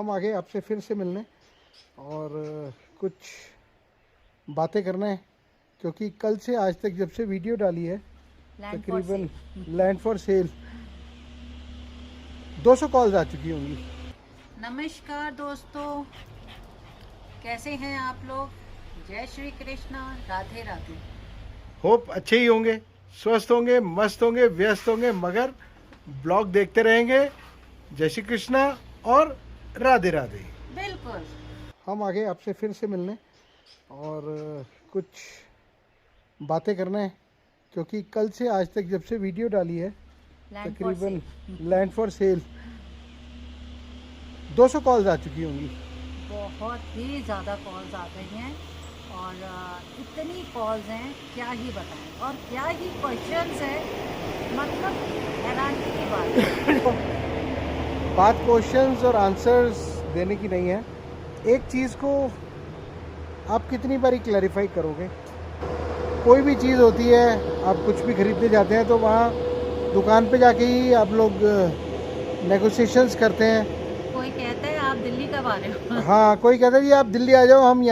हम आ गए आपसे फिर से मिलने और कुछ बातें करना है, क्योंकि कल से आज तक जब से वीडियो डाली है तकरीबन लैंड फॉर सेल 200 कॉल्स आ चुकी होंगी। नमस्कार दोस्तों, कैसे हैं आप लोग? जय श्री कृष्णा, राधे राधे। होप अच्छे ही होंगे, स्वस्थ होंगे, मस्त होंगे, व्यस्त होंगे, मगर ब्लॉग देखते रहेंगे। जय श्री कृष्णा और राधे राधे। बिल्कुल। हम आ गए आपसे फिर से मिलने और कुछ बातें करना है, क्योंकि कल से आज तक जब से वीडियो डाली है तकरीबन लैंड फॉर सेल 200 कॉल्स आ चुकी होंगी। बहुत ही ज़्यादा कॉल्स आ गई हैं और इतनी कॉल्स हैं क्या ही बताएं, और क्या ही क्वेश्चंस हैं, मतलब हैरानी की बात है। बात क्वेश्चंस और आंसर्स देने की नहीं है, एक चीज़ को आप कितनी बारी क्लैरिफाई करोगे। कोई भी चीज़ होती है, आप कुछ भी खरीदने जाते हैं तो वहाँ दुकान पे जाके ही आप लोग नेगोशिएशंस करते हैं। कोई कहता है आप दिल्ली कब आ रहे हो? हाँ, कोई कहता है जी आप दिल्ली आ जाओ, हम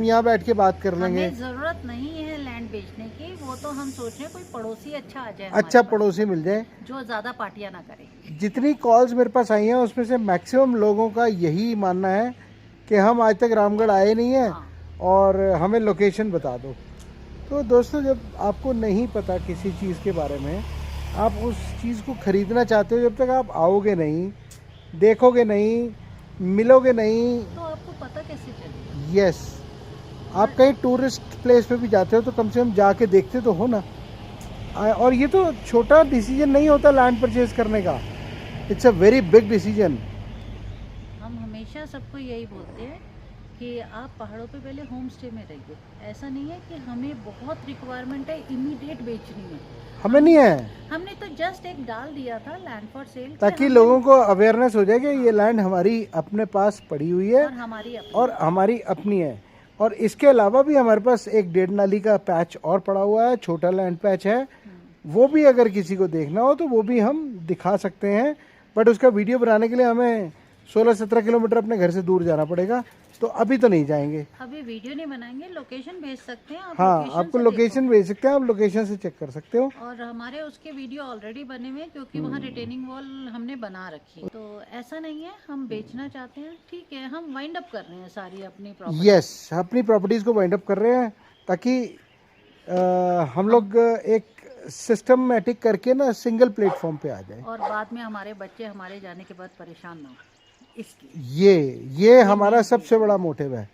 यहाँ बैठ के बात कर लेंगे। हमें ज़रूरत नहीं है लैंड बेचने की, वो तो हम सोच रहे हैं कोई पड़ोसी अच्छा आ जाए, अच्छा पड़ोसी मिल जाए जो ज़्यादा पार्टियां ना करे। जितनी कॉल्स मेरे पास आई हैं उसमें से मैक्सिमम लोगों का यही मानना है कि हम आज तक रामगढ़ आए नहीं हैं और हमें लोकेशन बता दो। तो दोस्तों, जब आपको नहीं पता किसी चीज़ के बारे में, आप उस चीज़ को ख़रीदना चाहते हो, जब तक आप आओगे नहीं, देखोगे नहीं, मिलोगे नहीं, तो आपको पता कैसे चलेगा? यस, आप कहीं टूरिस्ट प्लेस पे भी जाते हो तो कम से कम जाके देखते तो हो ना। और ये तो छोटा डिसीजन नहीं होता लैंड परचेज करने का, it's a very big decision. हम हमेशा सबको यही बोलते हैं कि आप पहाड़ों पे पहले होम स्टे में रहिए। ऐसा नहीं है कि हमें बहुत रिक्वायरमेंट है, इमीडिएट बेचनी है, हमें नहीं है। हमने तो जस्ट एक डाल दिया था लैंड फॉर सेल, ताकि लोगों को अवेयरनेस हो जाए कि ये लैंड हमारी अपने पास पड़ी हुई है और हमारी अपनी है। और इसके अलावा भी हमारे पास एक 1.5 नाली का पैच और पड़ा हुआ है, छोटा लैंड पैच है, वो भी अगर किसी को देखना हो तो वो भी हम दिखा सकते हैं। बट उसका वीडियो बनाने के लिए हमें 16-17 किलोमीटर अपने घर से दूर जाना पड़ेगा, तो अभी तो नहीं जाएंगे। अभी वीडियो नहीं बनाएंगे, लोकेशन भेज सकते हैं आप। हाँ, आपको लोकेशन भेज सकते हैं, आप लोकेशन से चेक कर सकते हो। और हमारे उसके वीडियो ऑलरेडी बने हुए हैं, क्योंकि वहाँ रिटेनिंग वॉल हमने बना रखी है। तो ऐसा नहीं है हम बेचना चाहते हैं, ठीक है, हम वाइंड अप कर रहे हैं सारी अपनी प्रॉपर्टी। यस, अपनी प्रॉपर्टीज को वाइंड अप कर रहे हैं ताकि हम लोग एक सिस्टमेटिक करके ना सिंगल प्लेटफॉर्म पे आ जाए, और बाद में हमारे बच्चे हमारे जाने के बाद परेशान ना हो, इसलिए ये हमारा सबसे बड़ा मोटिव है।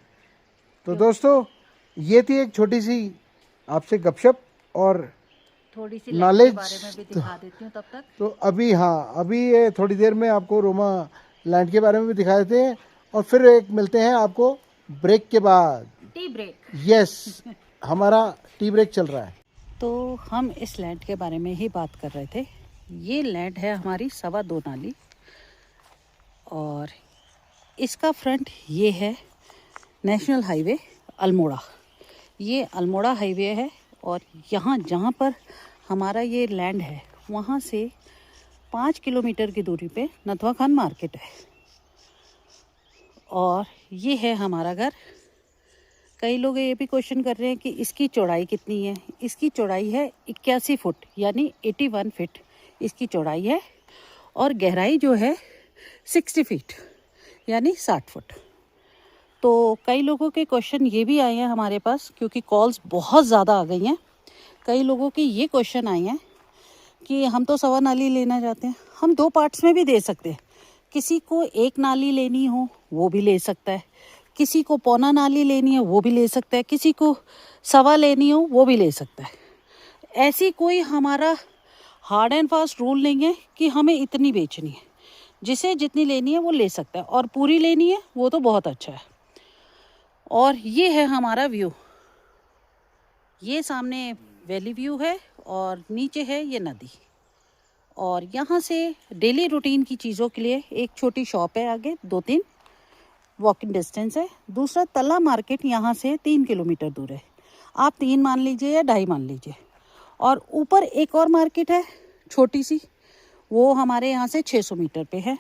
तो दोस्तों, ये थी एक छोटी सी आपसे गपशप और थोड़ी सी नॉलेज के बारे में भी दिखा देती हूँ तब तक। तो अभी ये थोड़ी देर में आपको रोमा लैंड के बारे में भी दिखा देते हैं और फिर एक मिलते हैं आपको ब्रेक के बाद। Tea break. यस, हमारा टी ब्रेक चल रहा है। तो हम इस लैंड के बारे में ही बात कर रहे थे। ये लैंड है हमारी 2.25 नाली, और इसका फ्रंट ये है नेशनल हाईवे अल्मोड़ा। ये अल्मोड़ा हाईवे है, और यहाँ जहाँ पर हमारा ये लैंड है वहाँ से 5 किलोमीटर की दूरी पे नथवा खान मार्केट है, और ये है हमारा घर। कई लोग ये भी क्वेश्चन कर रहे हैं कि इसकी चौड़ाई कितनी है। इसकी चौड़ाई है 81 फुट, यानी 81 फीट इसकी चौड़ाई है, और गहराई जो है 60 फीट यानी 60 फुट। तो कई लोगों के क्वेश्चन ये भी आए हैं हमारे पास, क्योंकि कॉल्स बहुत ज़्यादा आ गई हैं। कई लोगों के ये क्वेश्चन आए हैं कि हम तो 1.25 नाली लेना चाहते हैं, हम 2 पार्ट्स में भी दे सकते हैं। किसी को 1 नाली लेनी हो वो भी ले सकता है, किसी को 1.25 नाली लेनी है वो भी ले सकता है, किसी को 1.25 लेनी हो वो भी ले सकता है। ऐसी कोई हमारा हार्ड एंड फास्ट रूल नहीं है कि हमें इतनी बेचनी है। जिसे जितनी लेनी है वो ले सकता है, और पूरी लेनी है वो तो बहुत अच्छा है। और ये है हमारा व्यू, ये सामने वैली व्यू है और नीचे है ये नदी। और यहाँ से डेली रूटीन की चीज़ों के लिए एक छोटी शॉप है, आगे 2-3 वॉकिंग डिस्टेंस है। दूसरा तला मार्केट यहाँ से 3 किलोमीटर दूर है, आप 3 मान लीजिए या 2.5 मान लीजिए। और ऊपर एक और मार्केट है छोटी सी, वो हमारे यहाँ से 600 मीटर पे है।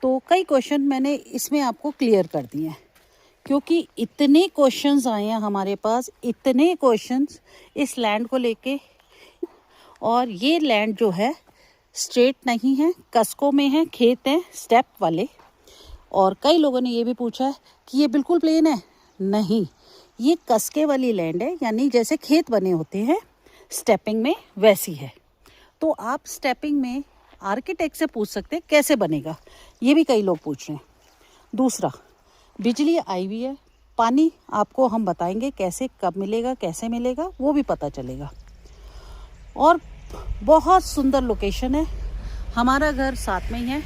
तो कई क्वेश्चन मैंने इसमें आपको क्लियर कर दिए हैं, क्योंकि इतने क्वेश्चंस आए हैं हमारे पास, इतने क्वेश्चंस इस लैंड को लेके। और ये लैंड जो है स्ट्रेट नहीं है, कस्कों में है, खेत हैं स्टेप वाले। और कई लोगों ने ये भी पूछा है कि ये बिल्कुल प्लेन है। नहीं, ये कस्के वाली लैंड है, यानी जैसे खेत बने होते हैं स्टेपिंग में, वैसी है। तो आप स्टेपिंग में आर्किटेक्ट से पूछ सकते हैं कैसे बनेगा, ये भी कई लोग पूछ रहे हैं। दूसरा, बिजली आई हुई है, पानी आपको हम बताएंगे कैसे, कब मिलेगा, कैसे मिलेगा, वो भी पता चलेगा। और बहुत सुंदर लोकेशन है, हमारा घर साथ में ही है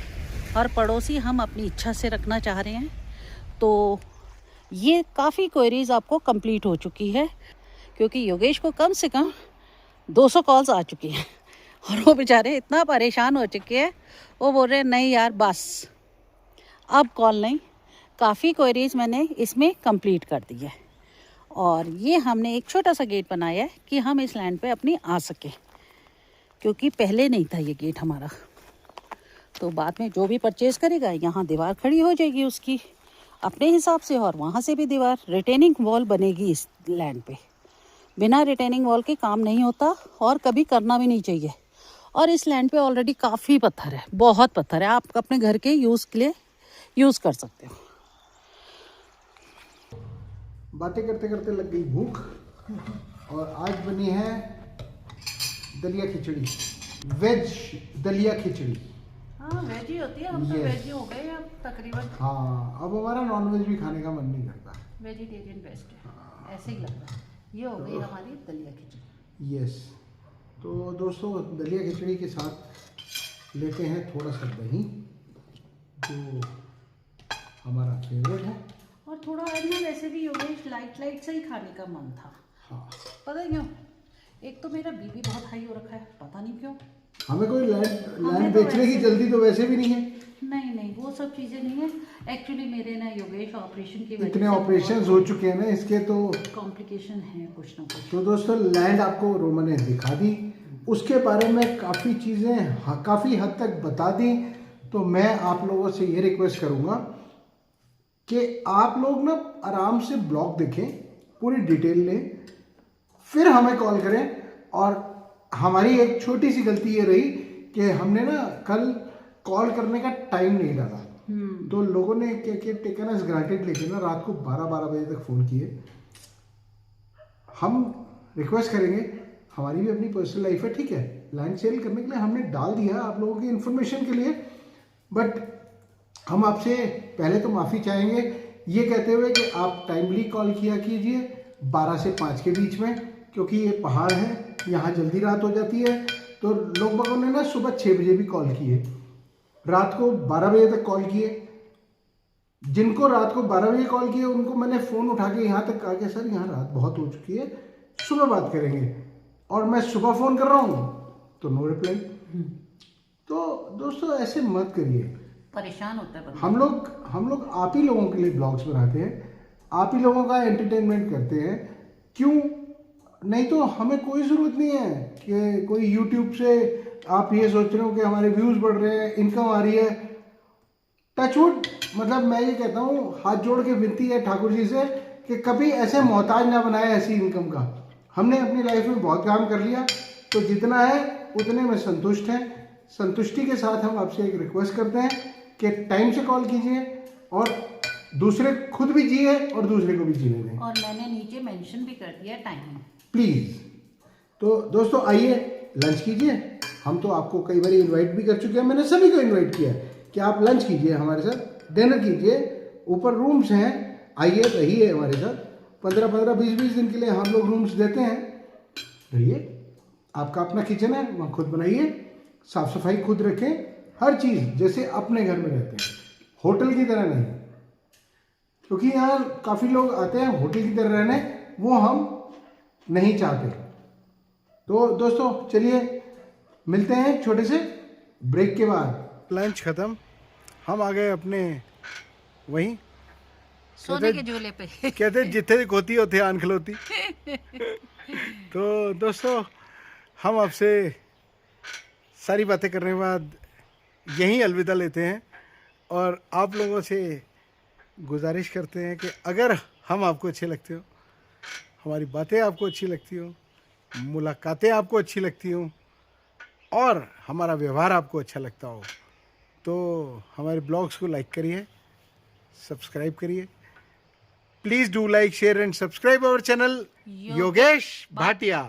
और पड़ोसी हम अपनी इच्छा से रखना चाह रहे हैं। तो ये काफ़ी क्वेरीज आपको कंप्लीट हो चुकी है, क्योंकि योगेश को कम से कम 200 कॉल्स आ चुकी हैं और वो बेचारे इतना परेशान हो चुके हैं, वो बोल रहे हैं नहीं यार बस अब कॉल नहीं। काफ़ी क्वेरीज मैंने इसमें कंप्लीट कर दी है और ये हमने एक छोटा सा गेट बनाया है कि हम इस लैंड पे अपनी आ सके, क्योंकि पहले नहीं था ये गेट हमारा। तो बाद में जो भी परचेज करेगा, यहाँ दीवार खड़ी हो जाएगी उसकी अपने हिसाब से, और वहाँ से भी दीवार, रिटेनिंग वॉल बनेगी इस लैंड पे। बिना रिटेनिंग वॉल के काम नहीं होता और कभी करना भी नहीं चाहिए। और इस लैंड पे ऑलरेडी काफ़ी पत्थर है, बहुत पत्थर है, आप अपने घर के यूज़ के लिए यूज़ कर सकते हो। बातें करते करते लग गई भूख और आज बनी है दलिया खिचड़ी, वेज दलिया खिचड़ी। हाँ वेज ही होती है, हम तो वेज ही हो गए अब तकरीबन। हाँ, अब हमारा नॉनवेज भी खाने का मन नहीं करता, वेजिटेरियन बेस्ट है, ऐसे ही लगता है। ये हो गई हमारी दलिया खिचड़ी। यस। तो दोस्तों, दलिया खिचड़ी के साथ लेते हैं थोड़ा सा दही, जो हमारा फेवरेट है। और थोड़ा आज ना वैसे भी योगेश लाइट लाइट से ही खाने का मन था। हाँ, पता है क्यों? एक तो मेरा बीपी बहुत हाई हो रखा है, पता नहीं क्यों। हमें कोई लैंड बेचने की जल्दी तो वैसे भी नहीं है। नहीं नहीं, वो सब चीज़ें नहीं है। एक्चुअली मेरे ना योगेश ऑपरेशन की वजह इतने ऑपरेशन हो चुके हैं ना इसके, तो कॉम्प्लिकेशन है कुछ ना कुछ। तो दोस्तों, लैंड आपको रोमा ने दिखा दी, उसके बारे में काफ़ी चीज़ें काफ़ी हद तक बता दी। तो मैं आप लोगों से ये रिक्वेस्ट करूँगा कि आप लोग ना आराम से ब्लॉग देखें, पूरी डिटेल लें, फिर हमें कॉल करें। और हमारी एक छोटी सी गलती ये रही कि हमने ना कल कॉल करने का टाइम नहीं डाला, तो लोगों ने क्या टेकन एज ग्रांटेड लेके ना रात को 12-12 बजे तक फ़ोन किए। हम रिक्वेस्ट करेंगे, हमारी भी अपनी पर्सनल लाइफ है, ठीक है, लैंड सेल करने के लिए हमने डाल दिया आप लोगों की इन्फॉर्मेशन के लिए, बट हम आपसे पहले तो माफ़ी चाहेंगे ये कहते हुए कि आप टाइमली कॉल किया कीजिए 12 से 5 के बीच में, क्योंकि ये पहाड़ है, यहाँ जल्दी रात हो जाती है। तो लोग बागों ने ना सुबह 6 बजे भी कॉल किए, रात को 12 बजे तक कॉल किए। जिनको रात को 12 बजे कॉल किए उनको मैंने फ़ोन उठा के यहाँ तक कहा कि सर यहाँ रात बहुत हो चुकी है, सुबह बात करेंगे, और मैं सुबह फ़ोन कर रहा हूँ तो नो रिप्लाई। तो दोस्तों, ऐसे मत करिए, परेशान होता है बंदा। हम लोग आप ही लोगों के लिए ब्लॉग्स बनाते हैं, आप ही लोगों का एंटरटेनमेंट करते हैं। क्यों? नहीं तो हमें कोई ज़रूरत नहीं है कि कोई यूट्यूब से आप ये सोच रहे हो कि हमारे व्यूज़ बढ़ रहे हैं, इनकम आ रही है। टचवुड, मतलब मैं ये कहता हूँ, हाथ जोड़ के विनती है ठाकुर जी से कि कभी ऐसे मोहताज ना बनाए ऐसी इनकम का। हमने अपनी लाइफ में बहुत काम कर लिया, तो जितना है उतने में संतुष्ट हैं। संतुष्टि के साथ हम आपसे एक रिक्वेस्ट करते हैं कि टाइम से कॉल कीजिए और दूसरे खुद भी जिए और दूसरे को भी जीने दें। और मैंने नीचे मेंशन भी कर दिया टाइम, प्लीज़। तो दोस्तों, आइए लंच कीजिए। हम तो आपको कई बार इनवाइट भी कर चुके हैं, मैंने सभी को इनवाइट किया है कि आप लंच कीजिए हमारे साथ, डिनर कीजिए, ऊपर रूम्स हैं, आइए रहिए हमारे साथ। 15-15, 20-20 दिन के लिए हम लोग रूम्स देते हैं, रहिए। आपका अपना किचन है, वहाँ खुद बनाइए, साफ सफाई खुद रखें, हर चीज़ जैसे अपने घर में रहते हैं, होटल की तरह नहीं। क्योंकि यहाँ काफ़ी लोग आते हैं होटल की तरह रहने, वो हम नहीं चाहते। तो दोस्तों, चलिए मिलते हैं छोटे से ब्रेक के बाद। लंच ख़त्म, हम आ गए अपने वहीं सोने के झूले पे। कहते जिथे खोती होते आन खलोती। तो दोस्तों, हम आपसे सारी बातें करने के बाद यहीं अलविदा लेते हैं और आप लोगों से गुजारिश करते हैं कि अगर हम आपको अच्छे लगते हो, हमारी बातें आपको अच्छी लगती हो, मुलाकातें आपको अच्छी लगती हो और हमारा व्यवहार आपको अच्छा लगता हो, तो हमारे ब्लॉग्स को लाइक करिए, सब्सक्राइब करिए. Please do like, share and subscribe our channel Yogesh Bhatia.